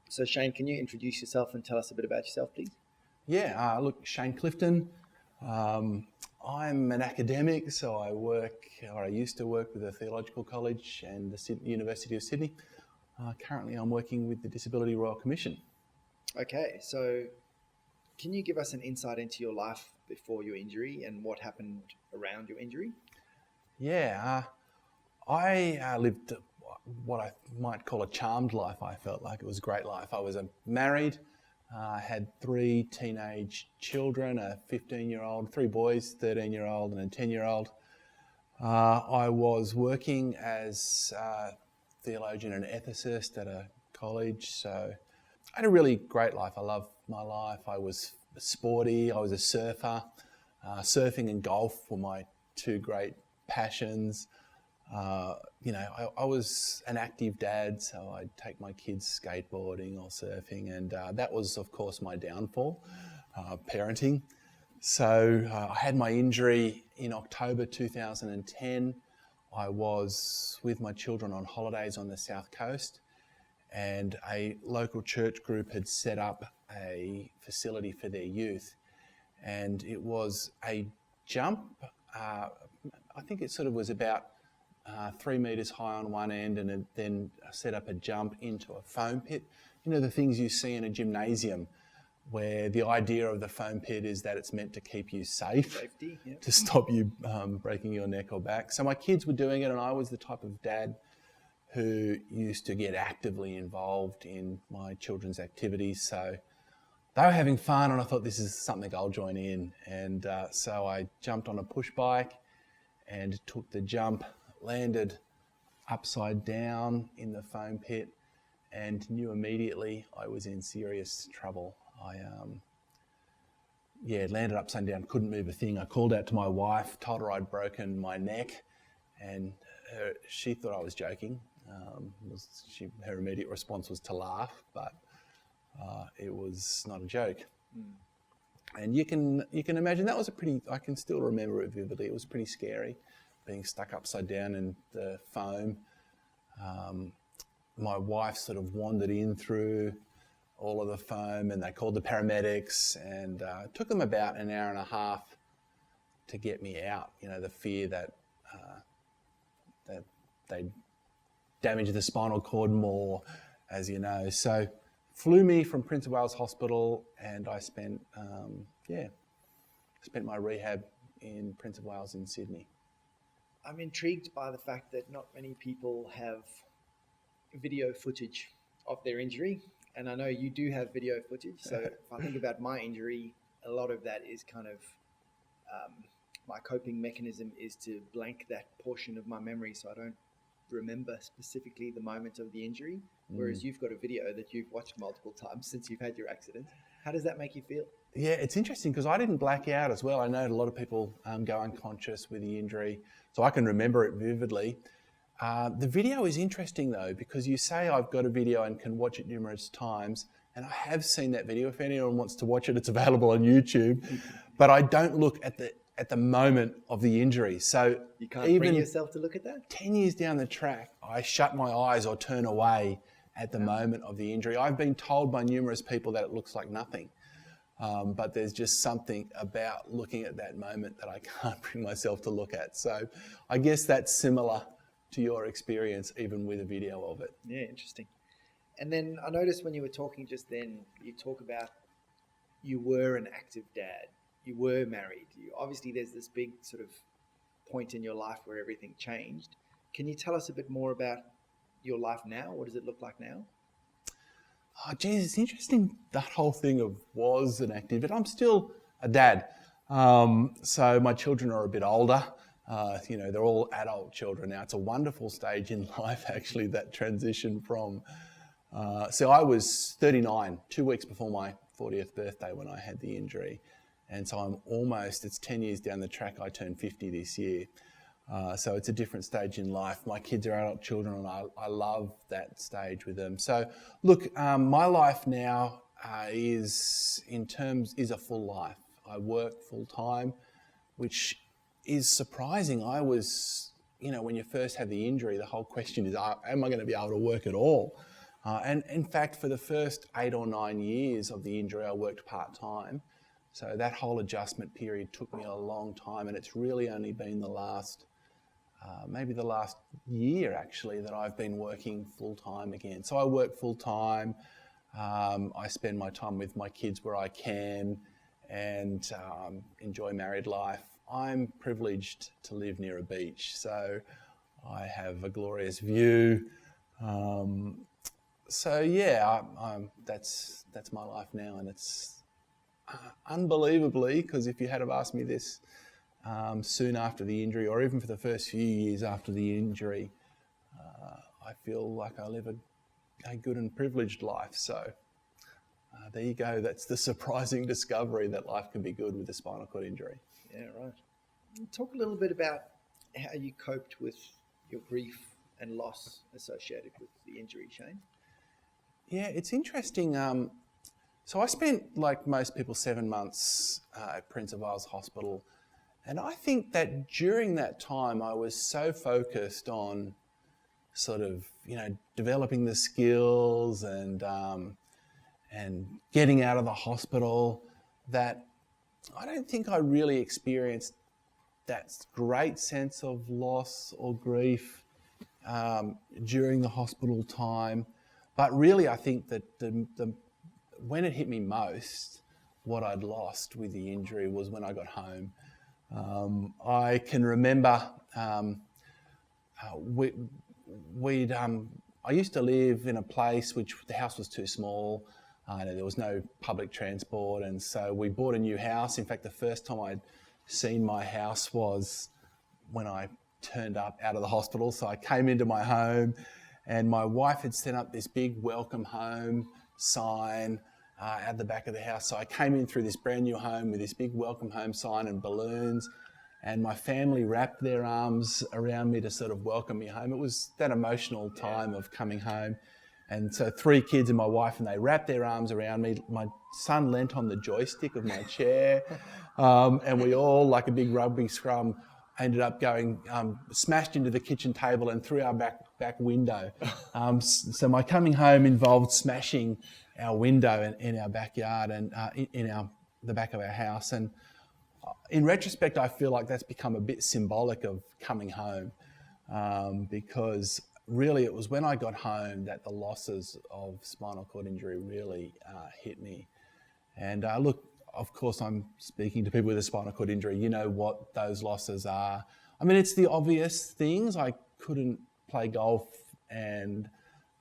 So Shane, can you introduce yourself and tell us a bit about yourself, please? Yeah, look, Shane Clifton. I'm an academic, so I used to work with the Theological College and the University of Sydney. Currently, I'm working with the Disability Royal Commission. Okay, so can you give us an insight into your life before your injury and what happened around your injury? Yeah, I lived what I might call a charmed life. I felt like it was a great life. I was married, had 3 teenage children, a 15-year-old, 3 boys, 13-year-old and a 10-year-old. I was working as a theologian and ethicist at a college, so I had a really great life. I loved my life. I was sporty. I was a surfer. Surfing and golf were my 2 great passions. I was an active dad, so I'd take my kids skateboarding or surfing, and that was, of course, my downfall, parenting. So I had my injury in October 2010. I was with my children on holidays on the South Coast, and a local church group had set up a facility for their youth, and it was a jump. I think it sort of was about 3 metres high on one end, and it then set up a jump into a foam pit. You know, the things you see in a gymnasium, where the idea of the foam pit is that it's meant to keep you safe, Safety, yeah. to stop you breaking your neck or back. So my kids were doing it, and I was the type of dad who used to get actively involved in my children's activities. So they were having fun, and I thought, this is something I'll join in. And so I jumped on a push bike and took the jump, landed upside down in the foam pit, and knew immediately I was in serious trouble. I landed upside down, couldn't move a thing. I called out to my wife, told her I'd broken my neck, and she thought I was joking. Her immediate response was to laugh, but it was not a joke. And you can imagine that was I can still remember it vividly. It was pretty scary, being stuck upside down in the foam. My wife sort of wandered in through all of the foam, and they called the paramedics, and it took them about an hour and a half to get me out. You know, the fear that they'd damage the spinal cord more, as you know. So flew me from Prince of Wales Hospital, and I spent my rehab in Prince of Wales in Sydney. I'm intrigued by the fact that not many people have video footage of their injury. And I know you do have video footage. So if I think about my injury, a lot of that is kind of my coping mechanism is to blank that portion of my memory so I don't remember specifically the moment of the injury. Whereas you've got a video that you've watched multiple times since you've had your accident. How does that make you feel? Yeah, it's interesting because I didn't black out as well. I know a lot of people go unconscious with the injury, so I can remember it vividly. The video is interesting though, because you say I've got a video and can watch it numerous times, and I have seen that video. If anyone wants to watch it, it's available on YouTube. But I don't look at the moment of the injury. So you can't bring yourself to look at that? 10 years down the track, I shut my eyes or turn away at the moment of the injury. I've been told by numerous people that it looks like nothing. But there's just something about looking at that moment that I can't bring myself to look at. So I guess that's similar to your experience, even with a video of it. Yeah, interesting. And then I noticed when you were talking just then, you talk about you were an active dad, you were married. Obviously, there's this big sort of point in your life where everything changed. Can you tell us a bit more about your life now? What does it look like now? Oh, geez, it's interesting, that whole thing of was an active, but I'm still a dad. So my children are a bit older. They're all adult children now. It's a wonderful stage in life, actually, that transition from... So I was 39, 2 weeks before my 40th birthday when I had the injury. And so it's 10 years down the track. I turned 50 this year. So it's a different stage in life. My kids are adult children, and I love that stage with them. So look, my life now is a full life. I work full time, which is surprising. I was, when you first have the injury, the whole question is, am I going to be able to work at all? And in fact, for the first 8 or 9 years of the injury, I worked part-time. So that whole adjustment period took me a long time, and it's really only been maybe the last year actually that I've been working full-time again. So I work full-time, I spend my time with my kids where I can, and enjoy married life. I'm privileged to live near a beach, so I have a glorious view. So yeah, that's my life now, and it's unbelievably, because if you had have asked me this soon after the injury, or even for the first few years after the injury, I feel like I live a good and privileged life. So there you go. That's the surprising discovery, that life can be good with a spinal cord injury. Yeah, right. Talk a little bit about how you coped with your grief and loss associated with the injury, Shane. Yeah, it's interesting. So I spent, like most people, 7 months at Prince of Wales Hospital. And I think that during that time, I was so focused on sort of, developing the skills and getting out of the hospital, that I don't think I really experienced that great sense of loss or grief during the hospital time. But really, I think that when it hit me most, what I'd lost with the injury was when I got home. I can remember I used to live in a place which the house was too small. There was no public transport, and so we bought a new house. In fact, the first time I'd seen my house was when I turned up out of the hospital. So I came into my home, and my wife had set up this big welcome home sign at the back of the house. So I came in through this brand new home with this big welcome home sign and balloons, and my family wrapped their arms around me to sort of welcome me home. It was that emotional time of coming home. And so 3 kids and my wife, and they wrapped their arms around me. My son leant on the joystick of my chair, and we all, like a big rugby scrum, ended up going, smashed into the kitchen table and through our back window. So my coming home involved smashing our window in our backyard and the back of our house. And in retrospect, I feel like that's become a bit symbolic of coming home, because really it was when I got home that the losses of spinal cord injury really hit me. And look, of course, I'm speaking to people with a spinal cord injury. You know what those losses are. I mean, it's the obvious things. I couldn't play golf and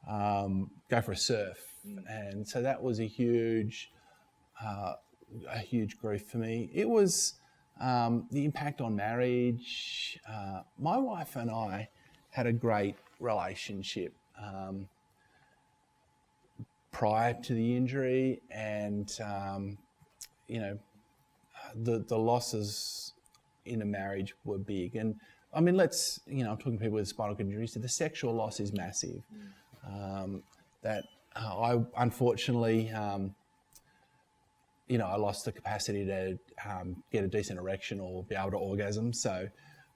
go for a surf. And so that was a huge grief for me. It was the impact on marriage. My wife and I had a great relationship prior to the injury, and the losses in a marriage were big. And I mean, I'm talking to people with spinal cord injuries, so the sexual loss is massive. I unfortunately, I lost the capacity to get a decent erection or be able to orgasm. So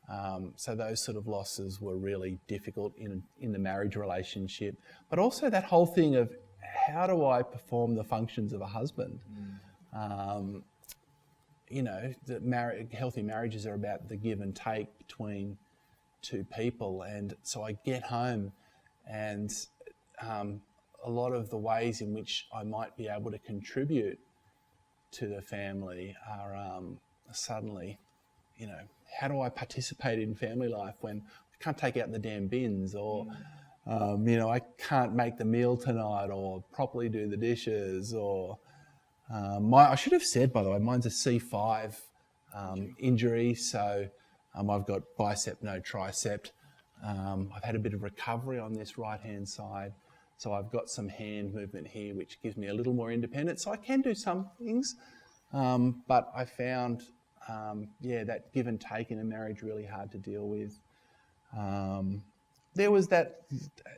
those sort of losses were really difficult in the marriage relationship. But also that whole thing of, how do I perform the functions of a husband? Healthy marriages are about the give and take between two people. And so I get home, and a lot of the ways in which I might be able to contribute to the family are suddenly, how do I participate in family life when I can't take out the damn bins, or I can't make the meal tonight, or properly do the dishes, or I should have said, by the way, mine's a C5 injury, so I've got bicep, no tricep. I've had a bit of recovery on this right-hand side, so I've got some hand movement here, which gives me a little more independence. So I can do some things, but I found, that give and take in a marriage really hard to deal with. There was that,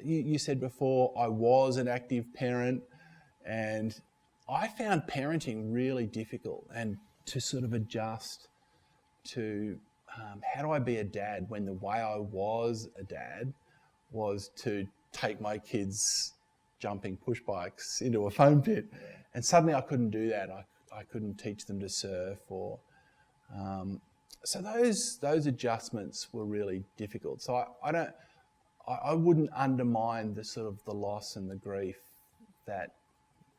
you said before, I was an active parent, and I found parenting really difficult, and to sort of adjust to how do I be a dad when the way I was a dad was to take my kids jumping push bikes into a foam pit. And suddenly I couldn't do that. I couldn't teach them to surf or... so those adjustments were really difficult. So I wouldn't undermine the sort of the loss and the grief that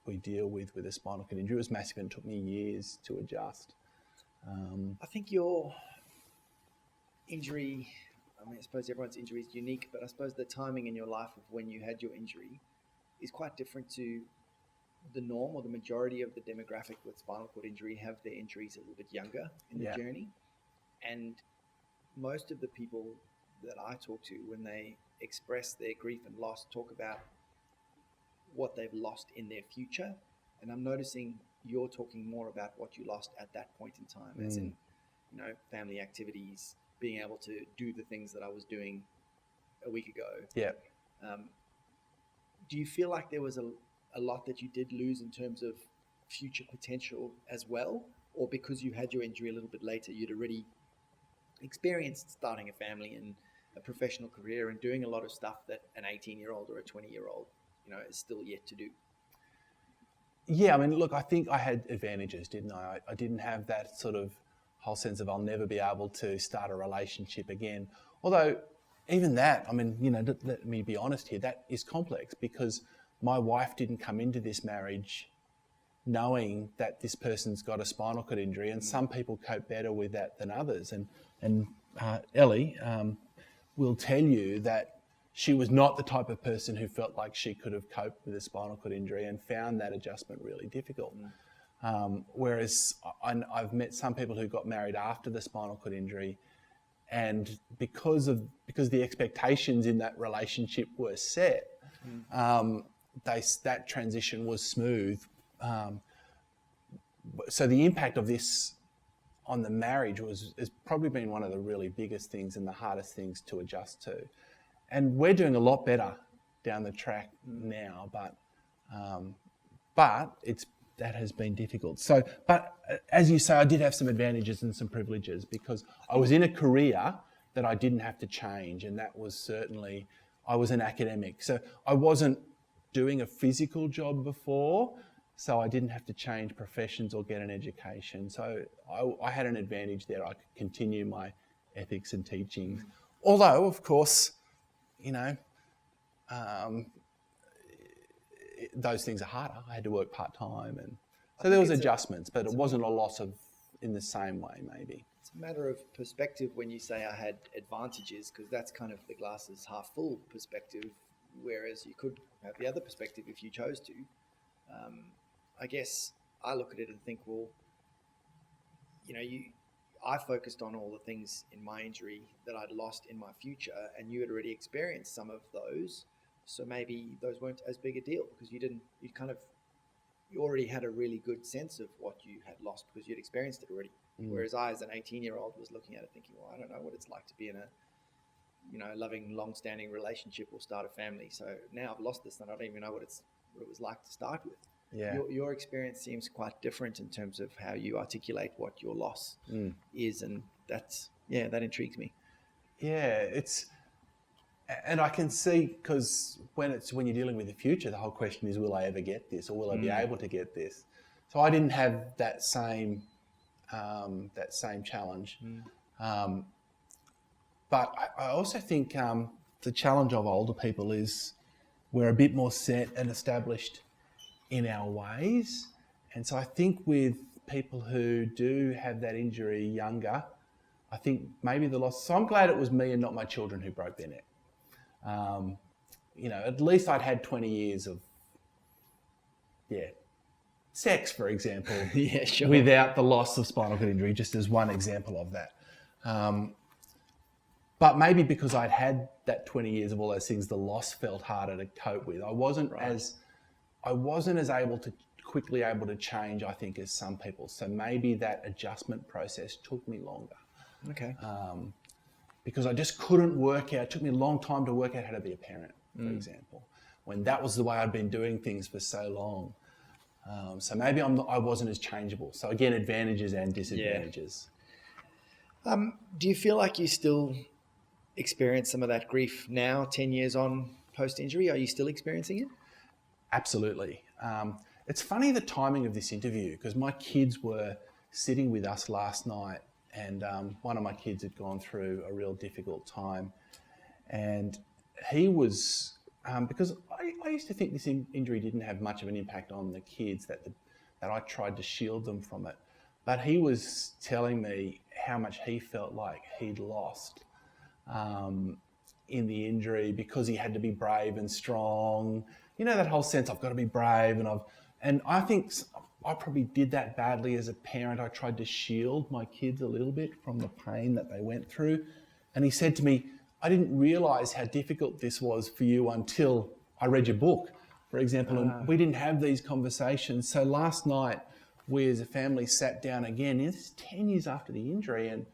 we deal with a spinal cord injury. It was massive and it took me years to adjust. I think your injury, I mean, I suppose everyone's injury is unique, but I suppose the timing in your life of when you had your injury is quite different to the norm, or the majority of the demographic with spinal cord injury have their injuries a little bit younger in the journey. And most of the people that I talk to, when they express their grief and loss, talk about what they've lost in their future. And I'm noticing you're talking more about what you lost at that point in time, as in, you know, family activities, being able to do the things that I was doing a week ago. Yeah. Do you feel like there was a lot that you did lose in terms of future potential as well? Or because you had your injury a little bit later, you'd already experienced starting a family and a professional career and doing a lot of stuff that an 18-year-old or a 20-year-old, you know, is still yet to do? Yeah, I mean, look, I think I had advantages, didn't I? I didn't have that sort of whole sense of I'll never be able to start a relationship again. Although even that, I mean, you know, let me be honest here, that is complex because my wife didn't come into this marriage knowing that this person's got a spinal cord injury, and some people cope better with that than others. And Ellie will tell you that she was not the type of person who felt like she could have coped with a spinal cord injury and found that adjustment really difficult. Whereas I've met some people who got married after the spinal cord injury, and because the expectations in that relationship were set, that transition was smooth. So the impact of this on the marriage has probably been one of the really biggest things and the hardest things to adjust to. And we're doing a lot better down the track now, but that has been difficult. So, but as you say, I did have some advantages and some privileges because I was in a career that I didn't have to change, and that was certainly, I was an academic. So I wasn't doing a physical job before, so I didn't have to change professions or get an education. So I had an advantage there. I could continue my ethics and teachings. Although, of course, you know, those things are harder. I had to work part-time, and so there was adjustments, but it wasn't a loss of in the same way, maybe. It's a matter of perspective when you say I had advantages, because that's kind of the glass is half full perspective, whereas you could have the other perspective if you chose to. I guess I look at it and think, well, you know, I focused on all the things in my injury that I'd lost in my future, and you had already experienced some of those. So maybe those weren't as big a deal because you already had a really good sense of what you had lost because you'd experienced it already. Whereas I, as an 18-year-old, was looking at it thinking, well, I don't know what it's like to be in a, you know, loving, long-standing relationship or start a family. So now I've lost this and I don't even know what it was like to start with. Yeah. Your experience seems quite different in terms of how you articulate what your loss is, and that intrigues me. Yeah, and I can see, because when you're dealing with the future, the whole question is, will I ever get this, or will I be able to get this? So I didn't have that same challenge, but I also think the challenge of older people is we're a bit more set and established in our ways, and so I think with people who do have that injury younger, I think maybe the loss. So I'm glad it was me and not my children who broke their neck. You know, at least I'd had 20 years of, sex, for example, sure. without the loss of spinal cord injury, just as one example of that. But maybe because I'd had that 20 years of all those things, the loss felt harder to cope with. I wasn't as quickly able to change, I think, as some people. So maybe that adjustment process took me longer. Okay. Because I just couldn't work out. It took me a long time to work out how to be a parent, for example, when that was the way I'd been doing things for so long. So maybe I wasn't as changeable. So again, advantages and disadvantages. Do you feel like you still experience some of that grief now, 10 years on post-injury? Are you still experiencing it? Absolutely. It's funny the timing of this interview, because my kids were sitting with us last night, and one of my kids had gone through a real difficult time, and he was, because I used to think this injury didn't have much of an impact on the kids, that I tried to shield them from it. But he was telling me how much he felt like he'd lost in the injury, because he had to be brave and strong. You know, that whole sense, I've got to be brave, and I think I probably did that badly as a parent. I tried to shield my kids a little bit from the pain that they went through. And he said to me, I didn't realise how difficult this was for you until I read your book, for example, and we didn't have these conversations. So last night, we as a family sat down again. This is 10 years after the injury, and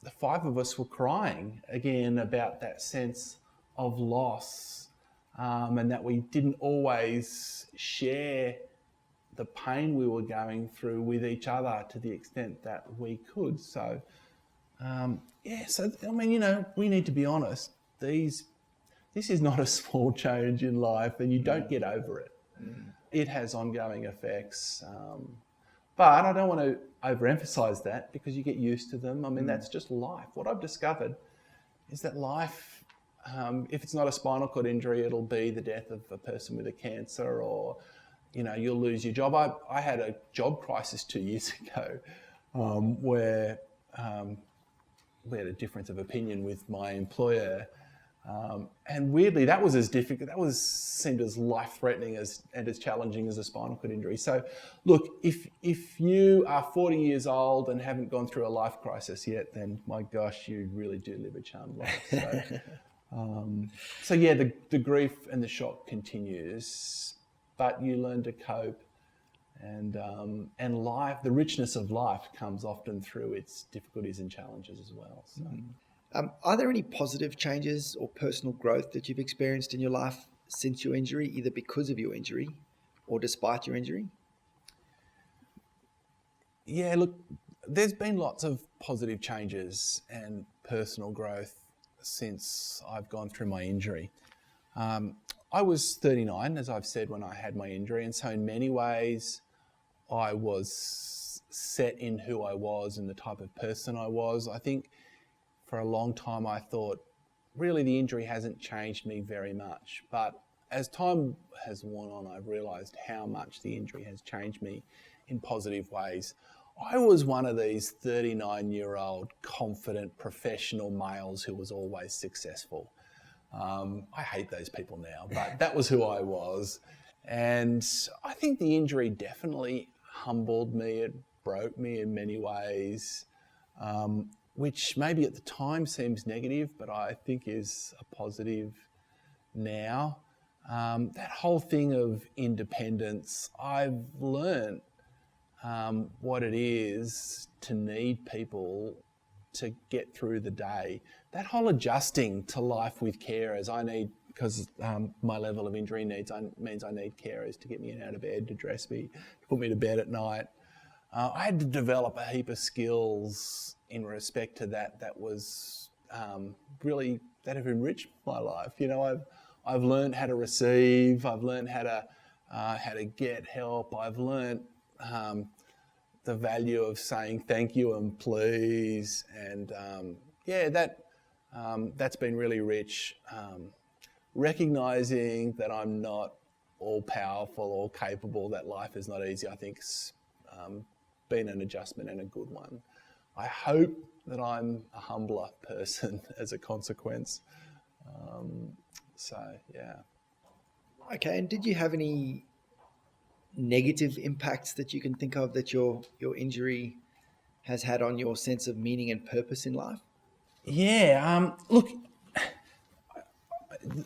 the five of us were crying again about that sense of loss, and that we didn't always share the pain we were going through with each other to the extent that we could. So, so, I mean, you know, we need to be honest. This is not a small change in life, and you don't get over it. It has ongoing effects. But I don't want to overemphasize that, because you get used to them. I mean, that's just life. What I've discovered is that life, if it's not a spinal cord injury, it'll be the death of a person with a cancer, or, you know, you'll lose your job. I had a job crisis 2 years ago where we had a difference of opinion with my employer. And weirdly, that was as difficult, seemed as life-threatening and as challenging as a spinal cord injury. So look, if you are 40 years old and haven't gone through a life crisis yet, then my gosh, you really do live a charmed life. So yeah, the grief and the shock continues, but you learn to cope, and life, the richness of life comes often through its difficulties and challenges as well. So. Are there any positive changes or personal growth that you've experienced in your life since your injury, either because of your injury or despite your injury? Yeah, look, there's been lots of positive changes and personal growth since I've gone through my injury. I was 39, as I've said, when I had my injury, and so in many ways I was set in who I was and the type of person I was. I think for a long time I thought, really, the injury hasn't changed me very much. But as time has worn on, I've realised how much the injury has changed me in positive ways. I was one of these 39-year-old confident professional males who was always successful. I hate those people now, but that was who I was. And I think the injury definitely humbled me. It broke me in many ways, which maybe at the time seems negative, but I think is a positive now. That whole thing of independence, I've learned what it is to need people to get through the day. That whole adjusting to life with carers, because my level of injury means I need carers to get me out of bed, to dress me, to put me to bed at night. I had to develop a heap of skills in respect to that was really, that have enriched my life. You know, I've learned how to receive. I've learned how to get help. I've learned the value of saying thank you and please, and that's been really rich. Recognizing that I'm not all powerful or capable, that life is not easy, I think's been an adjustment and a good one. I hope that I'm a humbler person as a consequence. Okay, and did you have any negative impacts that you can think of that your injury has had on your sense of meaning and purpose in life? Yeah, look,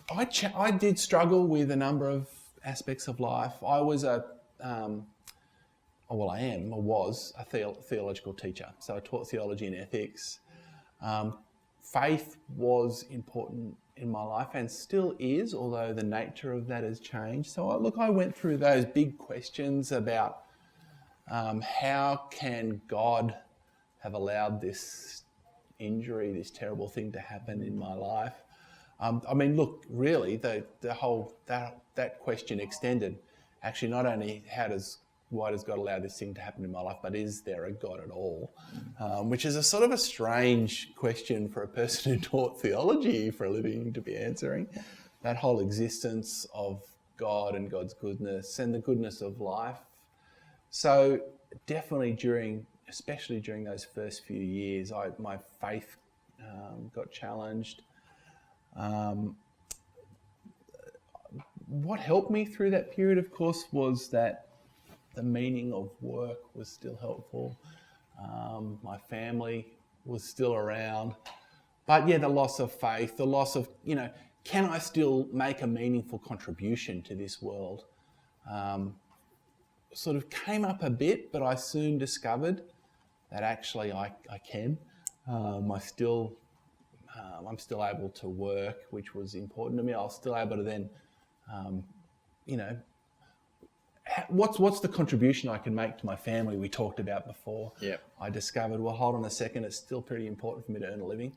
I did struggle with a number of aspects of life. I was was a theological teacher. So I taught theology and ethics. Faith was important in my life and still is, although the nature of that has changed. So I went through those big questions about how can God have allowed this injury, this terrible thing to happen in my life. I mean, look, really, the whole that question extended. Actually, not only why does God allow this thing to happen in my life, but is there a God at all? Which is a sort of a strange question for a person who taught theology for a living to be answering. That whole existence of God and God's goodness and the goodness of life. So definitely especially during those first few years, my faith got challenged. What helped me through that period, of course, was that the meaning of work was still helpful. My family was still around. But yeah, the loss of faith, the loss of, can I still make a meaningful contribution to this world? Sort of came up a bit, but I soon discovered that actually I can. I'm still able to work, which was important to me. I was still able to then, what's the contribution I can make to my family we talked about before? Yeah. I discovered, well, hold on a second, it's still pretty important for me to earn a living.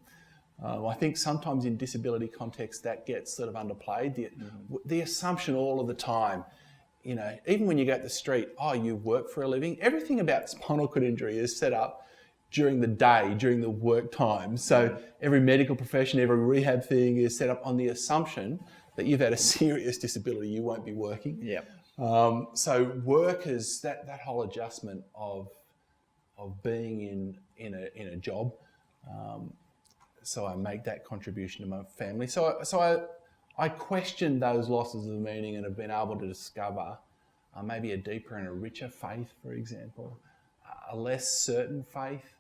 I think sometimes in disability context that gets sort of underplayed. The assumption all of the time, even when you go out the street, you work for a living. Everything about spinal cord injury is set up during the day, during the work time. So every medical profession, every rehab thing is set up on the assumption that you've had a serious disability, you won't be working. Yeah. So work is that whole adjustment of being in a job. So I make that contribution to my family. So I questioned those losses of meaning and have been able to discover maybe a deeper and a richer faith, for example, a less certain faith.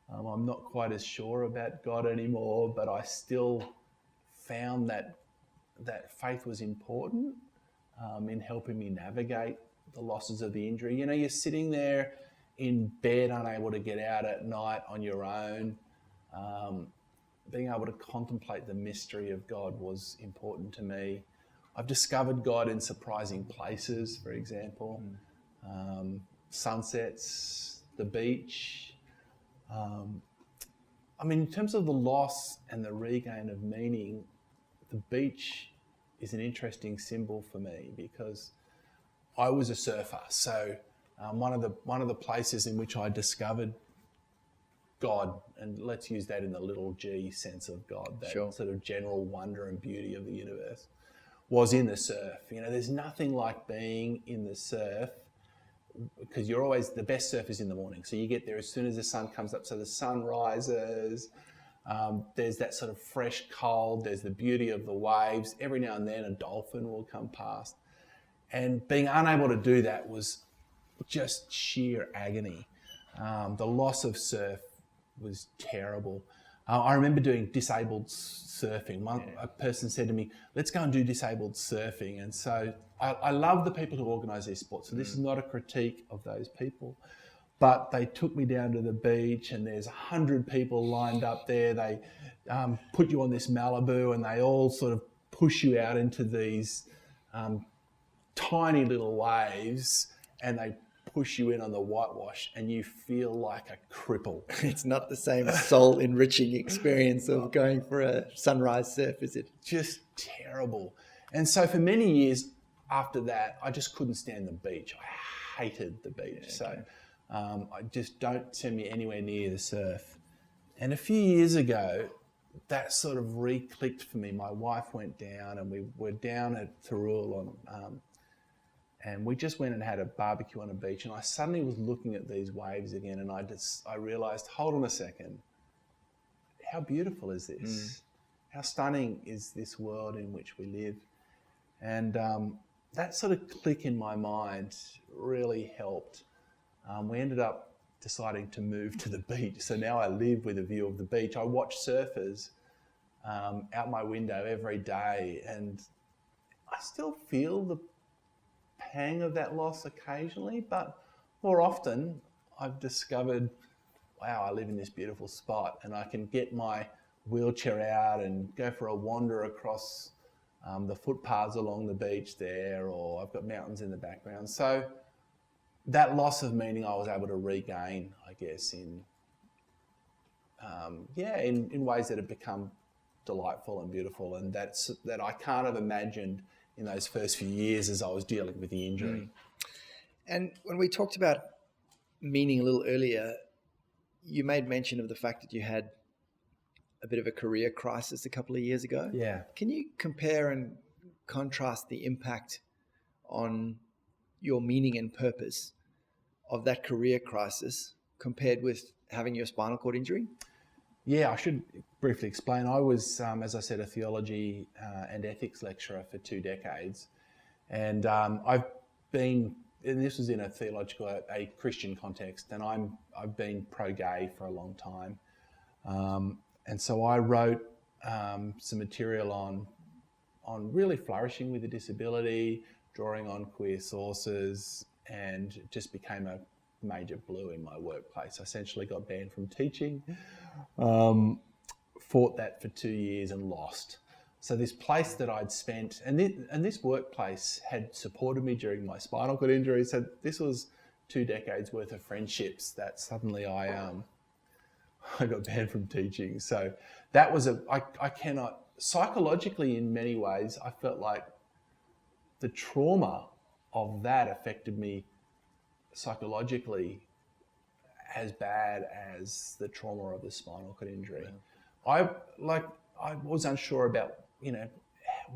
I'm not quite as sure about God anymore, but I still found that faith was important in helping me navigate the losses of the injury. You're sitting there in bed, unable to get out at night on your own. Being able to contemplate the mystery of God was important to me. I've discovered God in surprising places, for example. Sunsets, the beach. In terms of the loss and the regain of meaning, the beach is an interesting symbol for me because I was a surfer. So one of the places in which I discovered God, and let's use that in the little g sense of God, that Sure. sort of general wonder and beauty of the universe, was in the surf. There's nothing like being in the surf because you're always, the best surf is in the morning. So you get there as soon as the sun comes up. So the sun rises, there's that sort of fresh cold, there's the beauty of the waves. Every now and then a dolphin will come past. And being unable to do that was just sheer agony. The loss of surf was terrible. I remember doing disabled surfing. A person said to me, let's go and do disabled surfing. And so I love the people who organise these sports. So this is not a critique of those people. But they took me down to the beach and there's 100 people lined up there. They put you on this Malibu and they all sort of push you out into these tiny little waves and they push you in on the whitewash and you feel like a cripple. It's not the same soul-enriching experience of going for a sunrise surf, is it? Just terrible. And so for many years after that, I just couldn't stand the beach. I hated the beach. Yeah, So I just don't send me anywhere near the surf. And a few years ago, that sort of re-clicked for me. My wife went down and we were down at Thirroul and we just went and had a barbecue on a beach and I suddenly was looking at these waves again and I realised, hold on a second, how beautiful is this? How stunning is this world in which we live? And that sort of click in my mind really helped. We ended up deciding to move to the beach. So now I live with a view of the beach. I watch surfers out my window every day and I still feel the pang of that loss occasionally, but more often I've discovered, wow, I live in this beautiful spot and I can get my wheelchair out and go for a wander across the footpaths along the beach there, or I've got mountains in the background. So that loss of meaning I was able to regain, I guess, in ways that have become delightful and beautiful, and that I can't have imagined in those first few years as I was dealing with the injury. And when we talked about meaning a little earlier, you made mention of the fact that you had a bit of a career crisis a couple of years ago. Yeah. Can you compare and contrast the impact on your meaning and purpose of that career crisis compared with having your spinal cord injury? Yeah, I should briefly explain. I was, as I said, a theology and ethics lecturer for 2 decades. And I've been, and this was in a theological, a Christian context, and I've been pro-gay for a long time. And so I wrote some material on really flourishing with a disability, drawing on queer sources, and it just became a major blue in my workplace. I essentially got banned from teaching, fought that for 2 years and lost. So this place that I'd spent, and this workplace had supported me during my spinal cord injury. So this was 2 decades worth of friendships that suddenly I got banned from teaching. So that was I cannot, psychologically in many ways, I felt like the trauma of that affected me psychologically as bad as the trauma of the spinal cord injury. Yeah. I was unsure about,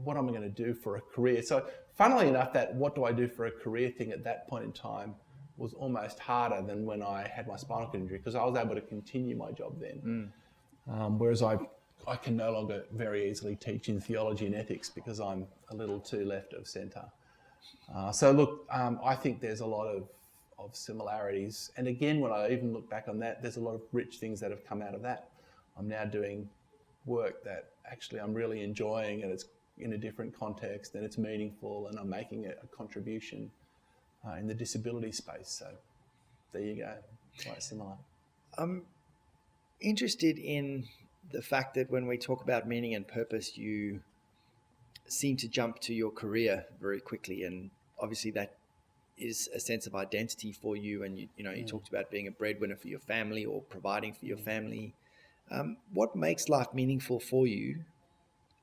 what am I going to do for a career? So funnily enough, that what do I do for a career thing at that point in time was almost harder than when I had my spinal cord injury, because I was able to continue my job then. Whereas I can no longer very easily teach in theology and ethics because I'm a little too left of centre. So look, I think there's a lot of similarities. And again, when I even look back on that, there's a lot of rich things that have come out of that. I'm now doing work that actually I'm really enjoying, and it's in a different context, and it's meaningful, and I'm making a contribution in the disability space. So there you go, quite similar. I'm interested in the fact that when we talk about meaning and purpose, you seem to jump to your career very quickly, and obviously that is a sense of identity for you. And you talked about being a breadwinner for your family or providing for your family. What makes life meaningful for you?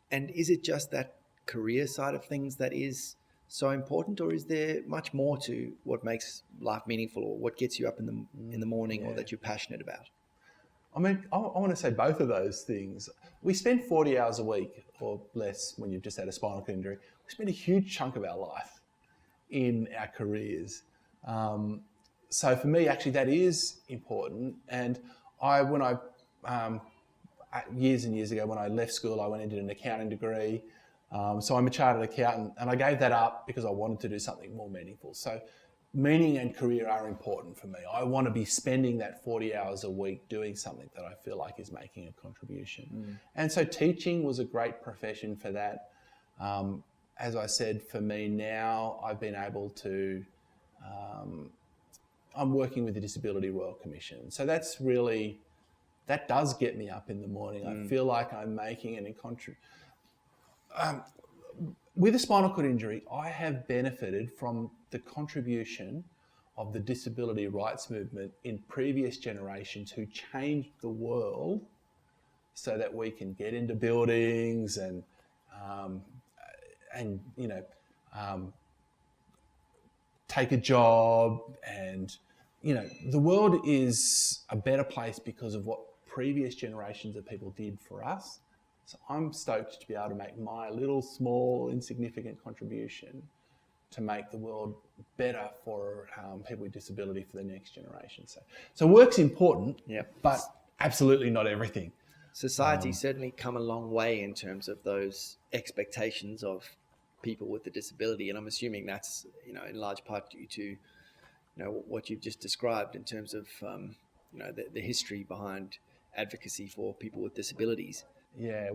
And is it just that career side of things that is so important, or is there much more to what makes life meaningful, or what gets you up in the morning, or that you're passionate about? I mean, I want to say both of those things. We spend 40 hours a week or less when you've just had a spinal cord injury. We spend a huge chunk of our life in our careers. So for me, actually, that is important. And years and years ago, when I left school, I went and did an accounting degree. So I'm a chartered accountant, and I gave that up because I wanted to do something more meaningful. So meaning and career are important for me. I want to be spending that 40 hours a week doing something that I feel like is making a contribution. And so teaching was a great profession for that. As I said, for me now, I've been able to, I'm working with the Disability Royal Commission. So that's really, that does get me up in the morning. I feel like I'm making an contribution. With a spinal cord injury, I have benefited from the contribution of the disability rights movement in previous generations who changed the world so that we can get into buildings and take a job, and the world is a better place because of what previous generations of people did for us. So I'm stoked to be able to make my little, small, insignificant contribution to make the world better for people with disability for the next generation. So work's important, but absolutely not everything. Society's certainly come a long way in terms of those expectations of people with a disability, and I'm assuming that's in large part due to what you've just described in terms of the history behind advocacy for people with disabilities. Yeah,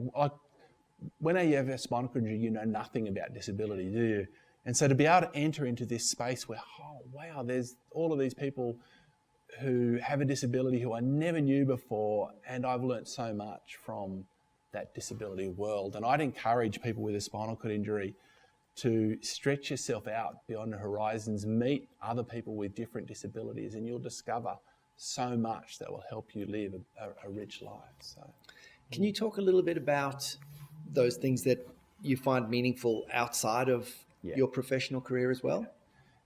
when you have a spinal cord injury, you know nothing about disability, do you? And so to be able to enter into this space where, oh wow, there's all of these people who have a disability who I never knew before, and I've learnt so much from that disability world. And I'd encourage people with a spinal cord injury to stretch yourself out beyond the horizons, meet other people with different disabilities, and you'll discover so much that will help you live a rich life. So, Can you talk a little bit about those things that you find meaningful outside of your professional career as well?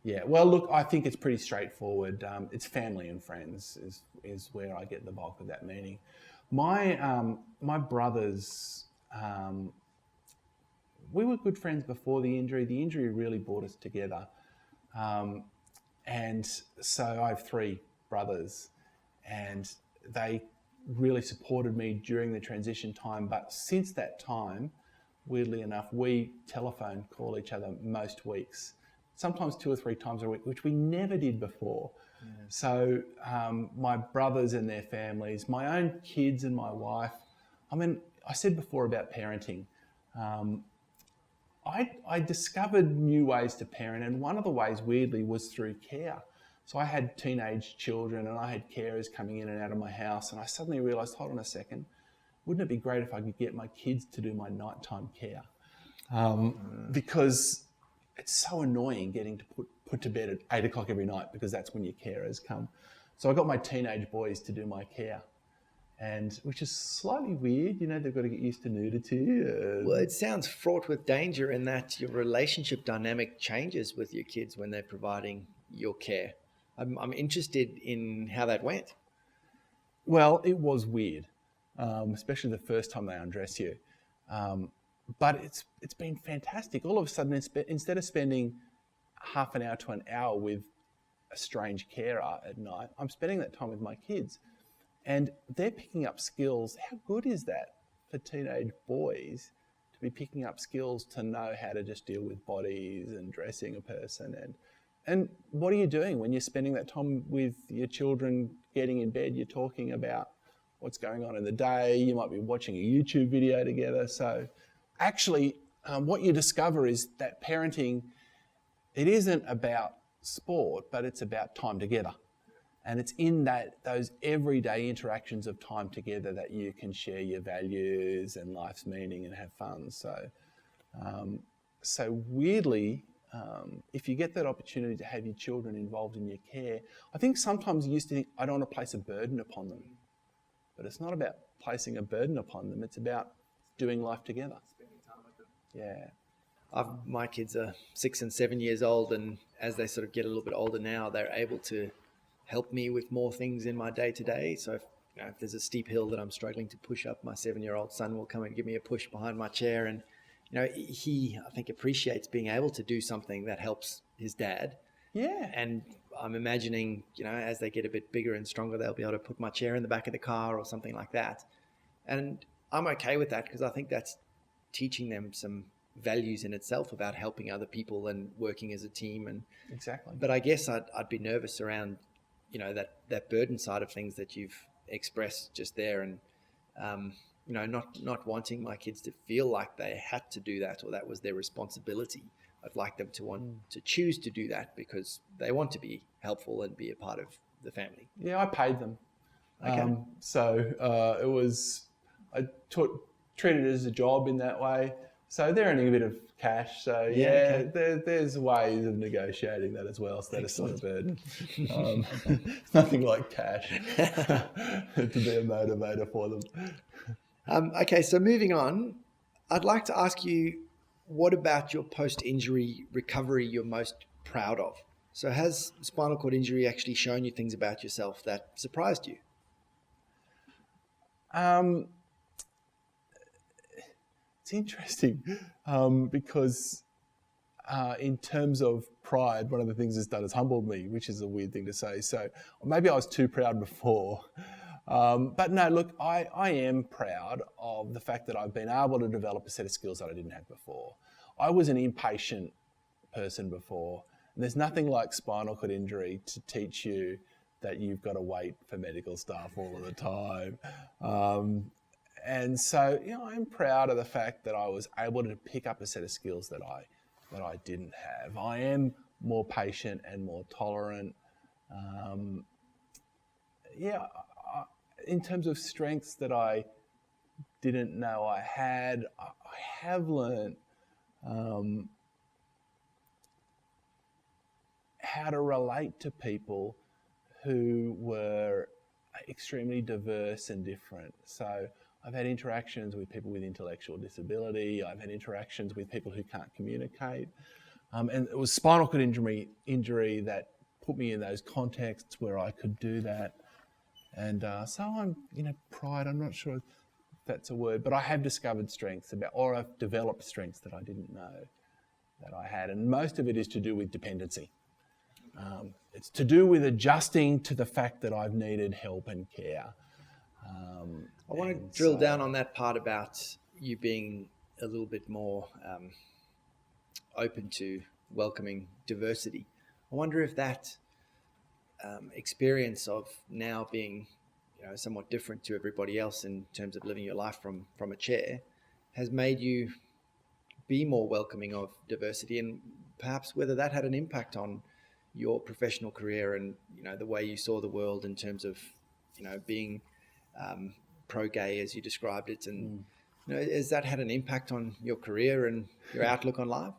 Yeah, well, look, I think it's pretty straightforward. It's family and friends is where I get the bulk of that meaning. My brothers, we were good friends before the injury. The injury really brought us together. And so I have 3 brothers, and they really supported me during the transition time. But since that time, weirdly enough, we telephone call each other most weeks, sometimes 2 or 3 times a week, which we never did before. Yeah. So my brothers and their families, my own kids and my wife. I mean, I said before about parenting. I discovered new ways to parent, and one of the ways, weirdly, was through care. So I had teenage children and I had carers coming in and out of my house, and I suddenly realised, hold on a second, wouldn't it be great if I could get my kids to do my nighttime care? Because it's so annoying getting to put to bed at 8 o'clock every night, because that's when your carers come. So I got my teenage boys to do my care, and which is slightly weird, they've got to get used to nudity. Well, it sounds fraught with danger in that your relationship dynamic changes with your kids when they're providing your care. I'm interested in how that went. Well, it was weird, especially the first time they undress you. But it's been fantastic. All of a sudden, instead of spending half an hour to an hour with a strange carer at night, I'm spending that time with my kids. And they're picking up skills. How good is that for teenage boys to be picking up skills to know how to just deal with bodies and dressing a person? And what are you doing when you're spending that time with your children getting in bed? You're talking about what's going on in the day. You might be watching a YouTube video together. So actually, what you discover is that parenting, it isn't about sport, but it's about time together. And it's in those everyday interactions of time together that you can share your values and life's meaning and have fun. So weirdly, if you get that opportunity to have your children involved in your care, I think sometimes you used to think, I don't want to place a burden upon them. But it's not about placing a burden upon them. It's about doing life together. Spending time with them. Yeah. My kids are 6 and 7 years old, and as they sort of get a little bit older now, they're able to help me with more things in my day-to-day. So if there's a steep hill that I'm struggling to push up, my 7-year-old son will come and give me a push behind my chair. And he, I think, appreciates being able to do something that helps his dad. Yeah. And I'm imagining, as they get a bit bigger and stronger, they'll be able to put my chair in the back of the car or something like that. And I'm okay with that, because I think that's teaching them some values in itself about helping other people and working as a team. And exactly. But I guess I'd be nervous around, that burden side of things that you've expressed just there, and not wanting my kids to feel like they had to do that or that was their responsibility. I'd like them to want to choose to do that because they want to be helpful and be a part of the family. Yeah, I paid them. Okay. It was, I treated it as a job in that way. So they're earning a bit of cash. So okay. There's ways of negotiating that as well. So that is not a burden. Nothing like cash to be a motivator for them. Okay, so moving on, I'd like to ask you, what about your post-injury recovery you're most proud of? So has spinal cord injury actually shown you things about yourself that surprised you? It's interesting because in terms of pride, one of the things it's done is humbled me, which is a weird thing to say. So maybe I was too proud before. But no, look, I am proud of the fact that I've been able to develop a set of skills that I didn't have before. I was an impatient person before, and there's nothing like spinal cord injury to teach you that you've got to wait for medical staff all of the time. And so, I'm proud of the fact that I was able to pick up a set of skills that I didn't have. I am more patient and more tolerant. In terms of strengths that I didn't know I had, I have learned how to relate to people who were extremely diverse and different. So I've had interactions with people with intellectual disability. I've had interactions with people who can't communicate. And it was spinal cord injury that put me in those contexts where I could do that. And so I'm, pride, I'm not sure if that's a word, but I have discovered strengths or I've developed strengths that I didn't know that I had. And most of it is to do with dependency. It's to do with adjusting to the fact that I've needed help and care. I want to drill down on that part about you being a little bit more open to welcoming diversity. I wonder if that experience of now being, somewhat different to everybody else in terms of living your life from a chair has made you be more welcoming of diversity, and perhaps whether that had an impact on your professional career and, the way you saw the world in terms of, being pro-gay as you described it, and has that had an impact on your career and your outlook on life?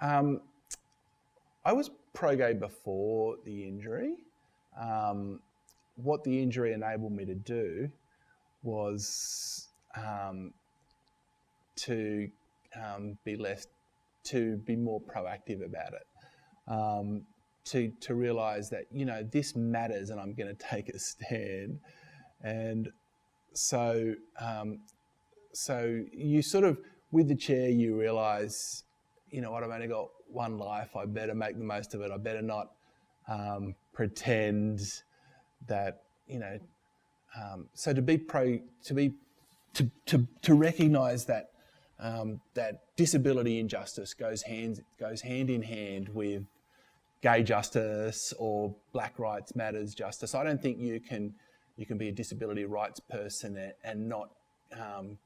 I was pro-gay before the injury. What the injury enabled me to do was to be more proactive about it. To realise that this matters and I'm going to take a stand, and so you sort of, with the chair, you realise, what, I've only got one life. I better make the most of it. I better not pretend that So to recognise that that disability injustice goes hand in hand with gay justice or Black Rights Matters justice. I don't think you can be a disability rights person and not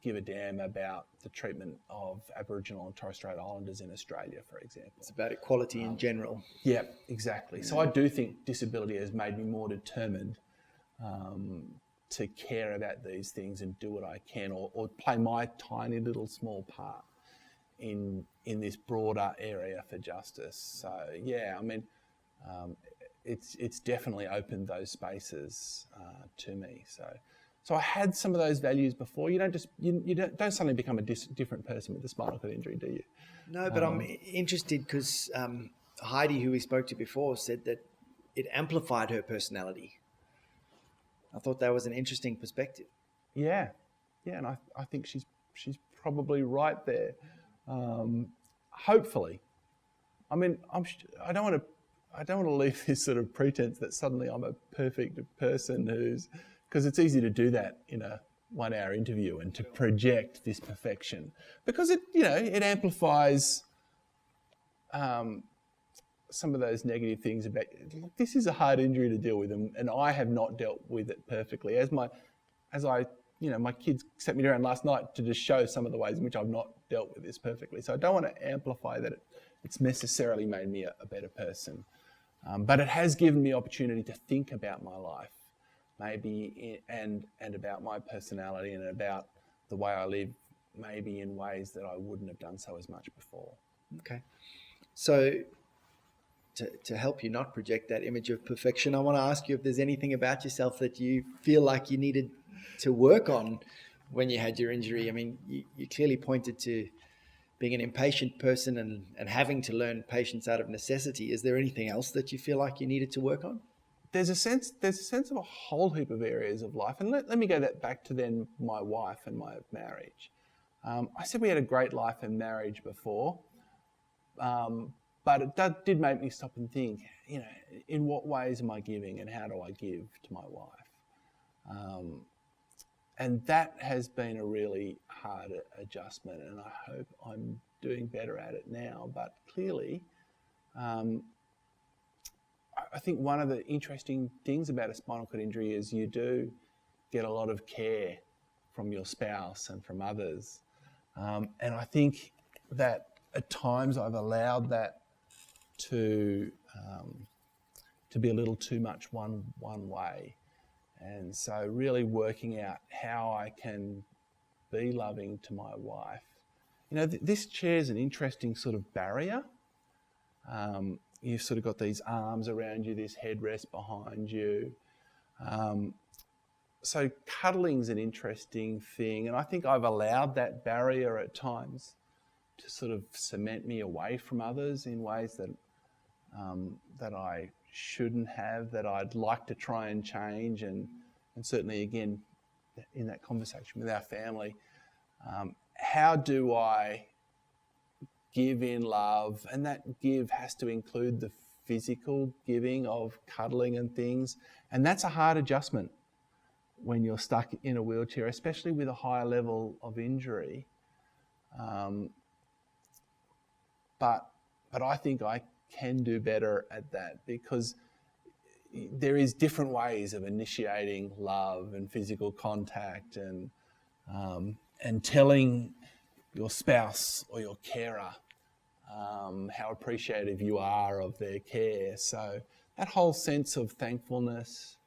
give a damn about the treatment of Aboriginal and Torres Strait Islanders in Australia, for example. It's about equality in general. Yeah, exactly. So I do think disability has made me more determined to care about these things and do what I can, or play my tiny little small part in this broader area for justice. So yeah, I mean, it's definitely opened those spaces to me. So I had some of those values before. You don't suddenly become a different person with a spinal cord injury, do you? No, but I'm interested because Heidi, who we spoke to before, said that it amplified her personality. I thought that was an interesting perspective. Yeah, and I think she's probably right there. Hopefully, I mean, I don't want to leave this sort of pretense that suddenly I'm a perfect person because it's easy to do that in a 1-hour interview and to project this perfection, because it amplifies some of those negative things about, this is a hard injury to deal with, and I have not dealt with it perfectly. My kids sat me around last night to just show some of the ways in which I've not dealt with this perfectly. So I don't want to amplify that it's necessarily made me a better person. But it has given me opportunity to think about my life, maybe, and about my personality and about the way I live, maybe in ways that I wouldn't have done so as much before. Okay. So to help you not project that image of perfection, I want to ask you if there's anything about yourself that you feel like you needed to work on when you had your injury. I mean, you clearly pointed to being an impatient person and having to learn patience out of necessity. Is there anything else that you feel like you needed to work on? There's a sense of a whole heap of areas of life. And let me go back to then my wife and my marriage. I said we had a great life and marriage before, but it did make me stop and think, in what ways am I giving and how do I give to my wife? And that has been a really hard adjustment, and I hope I'm doing better at it now. But clearly, I think one of the interesting things about a spinal cord injury is you do get a lot of care from your spouse and from others. And I think that at times I've allowed that to be a little too much one way. And so really working out how I can be loving to my wife. This chair is an interesting sort of barrier. You've sort of got these arms around you, this headrest behind you. so cuddling's an interesting thing, and I think I've allowed that barrier at times to sort of cement me away from others in ways that that I shouldn't have, that I'd like to try and change, and certainly again in that conversation with our family, how do I give in love? And that give has to include the physical giving of cuddling and things, and that's a hard adjustment when you're stuck in a wheelchair, especially with a higher level of injury. But I think I can do better at that, because there is different ways of initiating love and physical contact, and telling your spouse or your carer how appreciative you are of their care. So that whole sense of thankfulness,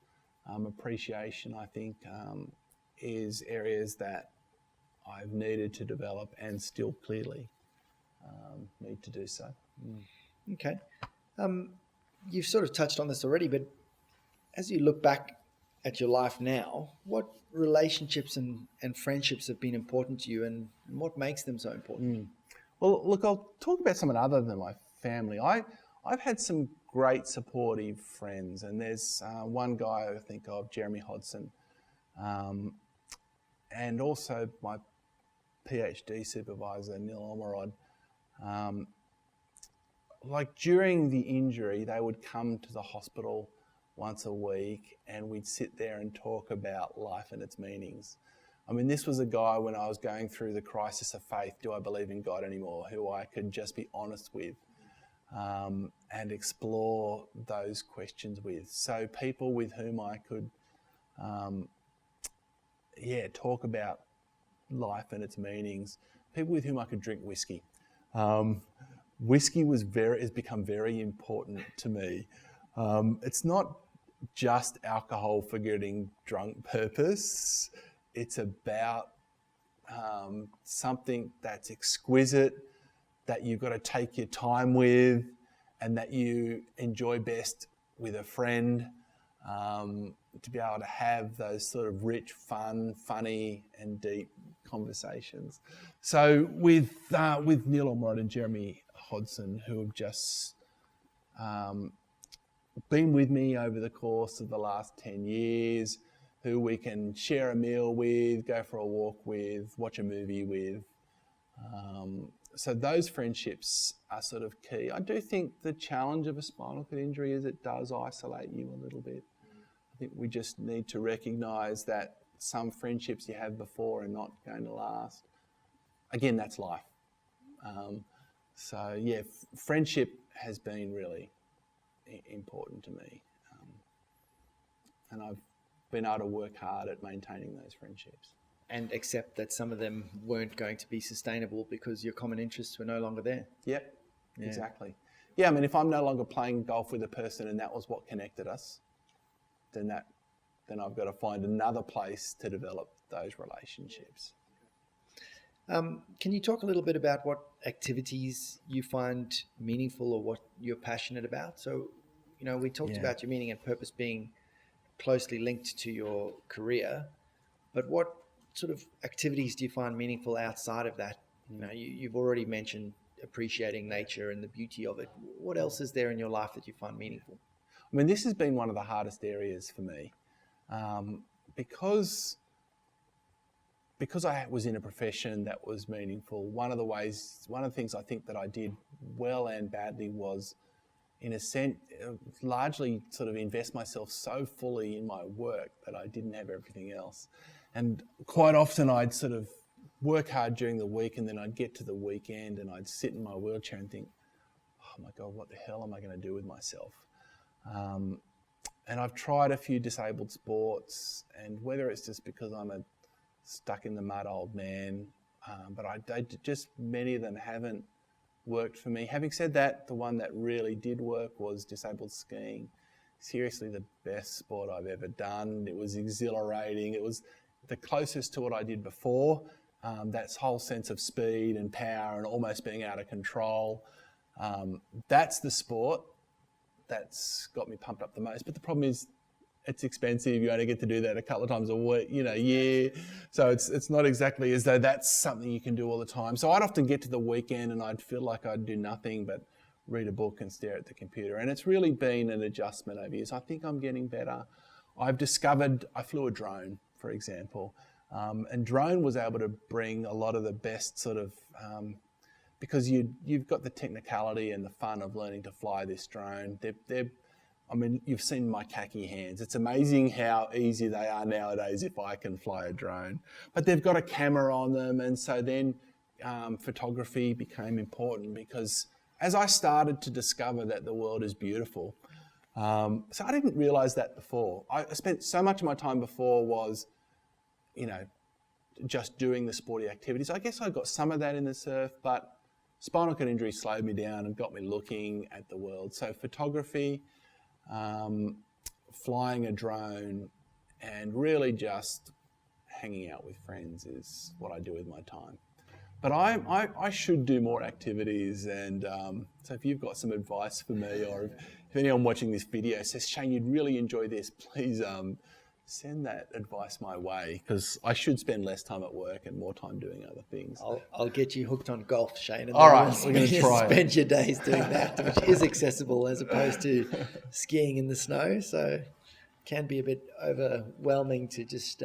appreciation, I think, is areas that I've needed to develop and still clearly need to do so. Okay. You've sort of touched on this already, but as you look back at your life now, what relationships and friendships have been important to you, and what makes them so important? Well, look, I'll talk about someone other than my family. I've had some great supportive friends, and there's one guy I think of, Jeremy Hodson, and also my PhD supervisor, Neil Ormerod. Like during the injury, they would come to the hospital once a week, and we'd sit there and talk about life and its meanings. I mean, this was a guy, when I was going through the crisis of faith, do I believe in God anymore, who I could just be honest with and explore those questions with. So people with whom I could, talk about life and its meanings, people with whom I could drink whiskey. Whiskey has become very important to me. It's not just alcohol for getting drunk purpose. It's about something that's exquisite, that you've got to take your time with, and that you enjoy best with a friend, to be able to have those sort of rich, funny and deep conversations. So with Neil Ormerod and Jeremy Hodson, who have just been with me over the course of the last 10 years, who we can share a meal with, go for a walk with, watch a movie with. So those friendships are sort of key. I do think the challenge of a spinal cord injury is it does isolate you a little bit. I think we just need to recognise that some friendships you have before are not going to last. Again, that's life. Friendship has been really important to me. And I've been able to work hard at maintaining those friendships. And accept that some of them weren't going to be sustainable because your common interests were no longer there. Yep, yeah. Exactly. Yeah, I mean, if I'm no longer playing golf with a person and that was what connected us, then I've got to find another place to develop those relationships. Can you talk a little bit about what activities you find meaningful or what you're passionate about? So, we talked about your meaning and purpose being closely linked to your career, but what sort of activities do you find meaningful outside of that? You've already mentioned appreciating nature and the beauty of it. What else is there in your life that you find meaningful? I mean, this has been one of the hardest areas for me, because I was in a profession that was meaningful. One of the things I think that I did well and badly was, in a sense, largely sort of invest myself so fully in my work that I didn't have everything else. And quite often I'd sort of work hard during the week, and then I'd get to the weekend and I'd sit in my wheelchair and think, oh my God, what the hell am I going to do with myself? And I've tried a few disabled sports, and whether it's just because I'm a stuck in the mud old man, but many of them haven't worked for me. Having said that, the one that really did work was disabled skiing. Seriously, the best sport I've ever done. It was exhilarating. It was the closest to what I did before. That whole sense of speed and power and almost being out of control. That's the sport that's got me pumped up the most. But the problem is it's expensive. You only get to do that a couple of times a week, year. So it's not exactly as though that's something you can do all the time. So I'd often get to the weekend and I'd feel like I'd do nothing but read a book and stare at the computer. And it's really been an adjustment over years. I think I'm getting better. I've discovered, I flew a drone, for example, and drone was able to bring a lot of the best sort of, because you've got the technicality and the fun of learning to fly this drone. You've seen my khaki hands. It's amazing how easy they are nowadays if I can fly a drone. But they've got a camera on them, and so then photography became important because as I started to discover that the world is beautiful, so I didn't realise that before. I spent so much of my time before was, just doing the sporty activities. I guess I got some of that in the surf, but spinal cord injury slowed me down and got me looking at the world. So photography, flying a drone, and really just hanging out with friends is what I do with my time. But I should do more activities, and so if you've got some advice for me, or if anyone watching this video says, Shane, you'd really enjoy this, please send that advice my way, because I should spend less time at work and more time doing other things. I'll get you hooked on golf, Shane. And all right, we're going to try spend your days doing that, which is accessible as opposed to skiing in the snow. So it can be a bit overwhelming to just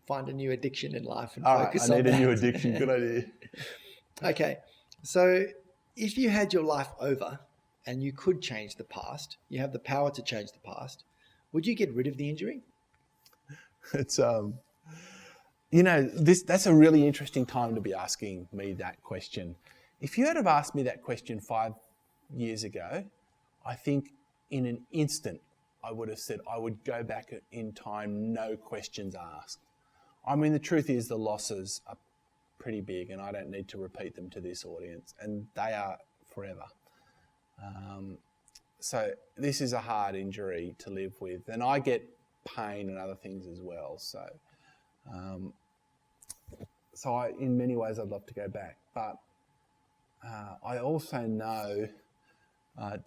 find a new addiction in life and focus on that. I need a new addiction. Good idea. Okay, so if you had your life over and you could change the past, you have the power to change the past, would you get rid of the injury? It's that's a really interesting time to be asking me that question. If you had have asked me that question 5 years ago, I think in an instant I would have said I would go back in time, no questions asked. I mean, the truth is the losses are pretty big, and I don't need to repeat them to this audience, and they are forever. So this is a hard injury to live with, and I get pain and other things as well. So, in many ways, I'd love to go back, but I also know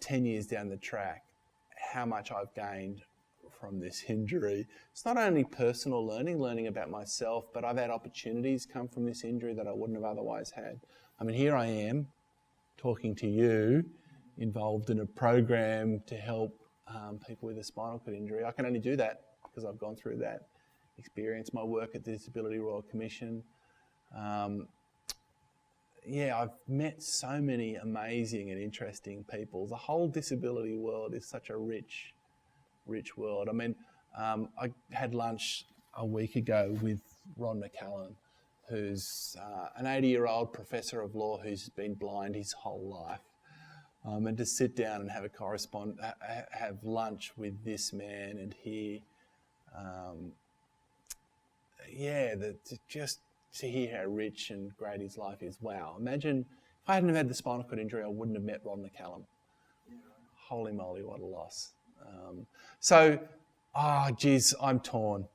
10 years down the track how much I've gained from this injury. It's not only personal learning about myself, but I've had opportunities come from this injury that I wouldn't have otherwise had. I mean, here I am talking to you, involved in a program to help people with a spinal cord injury. I can only do that because I've gone through that experience. My work at the Disability Royal Commission. I've met so many amazing and interesting people. The whole disability world is such a rich world. I mean, I had lunch a week ago with Ron McCallum, who's an 80-year-old professor of law who's been blind his whole life. And to sit down and have lunch with this man and hear, just to hear how rich and great his life is. Wow. Imagine if I hadn't have had the spinal cord injury, I wouldn't have met Ron McCallum. Yeah. Holy moly, what a loss. I'm torn.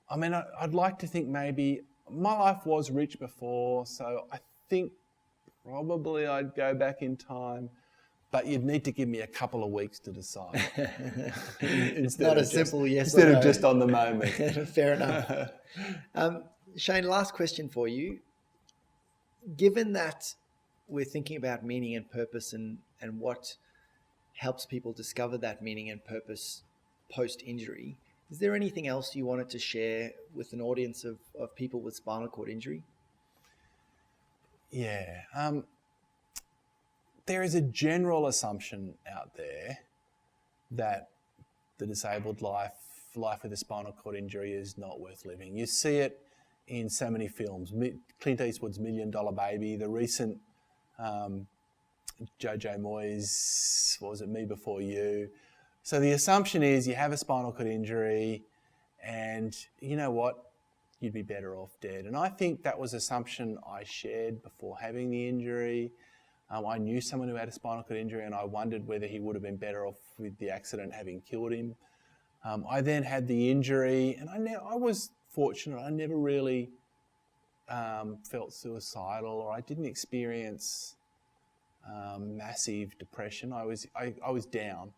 I'd like to think maybe my life was rich before, so I think probably I'd go back in time, but you'd need to give me a couple of weeks to decide. It's not a simple yes instead or no. of just on the moment. Fair enough. Shane, last question for you. Given that we're thinking about meaning and purpose and what helps people discover that meaning and purpose post-injury, is there anything else you wanted to share with an audience of people with spinal cord injury? Yeah. There is a general assumption out there that the disabled life with a spinal cord injury is not worth living. You see it in so many films. Clint Eastwood's $1 Million Baby, the recent Jojo Moyes, what was it, Me Before You? So the assumption is you have a spinal cord injury and you know what? You'd be better off dead. And I think that was an assumption I shared before having the injury. I knew someone who had a spinal cord injury and I wondered whether he would have been better off with the accident having killed him. I then had the injury and I was fortunate. I never really felt suicidal, or I didn't experience massive depression. I was down.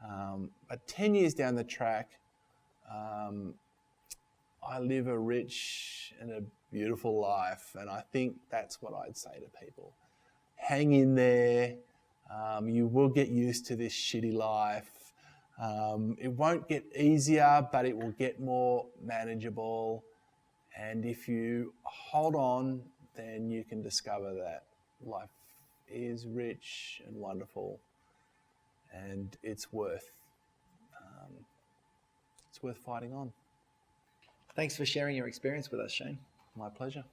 But 10 years down the track, I live a rich and a beautiful life. And I think that's what I'd say to people. Hang in there. You will get used to this shitty life. It won't get easier, but it will get more manageable. And if you hold on, then you can discover that life is rich and wonderful, and it's worth fighting on. Thanks for sharing your experience with us, Shane. My pleasure.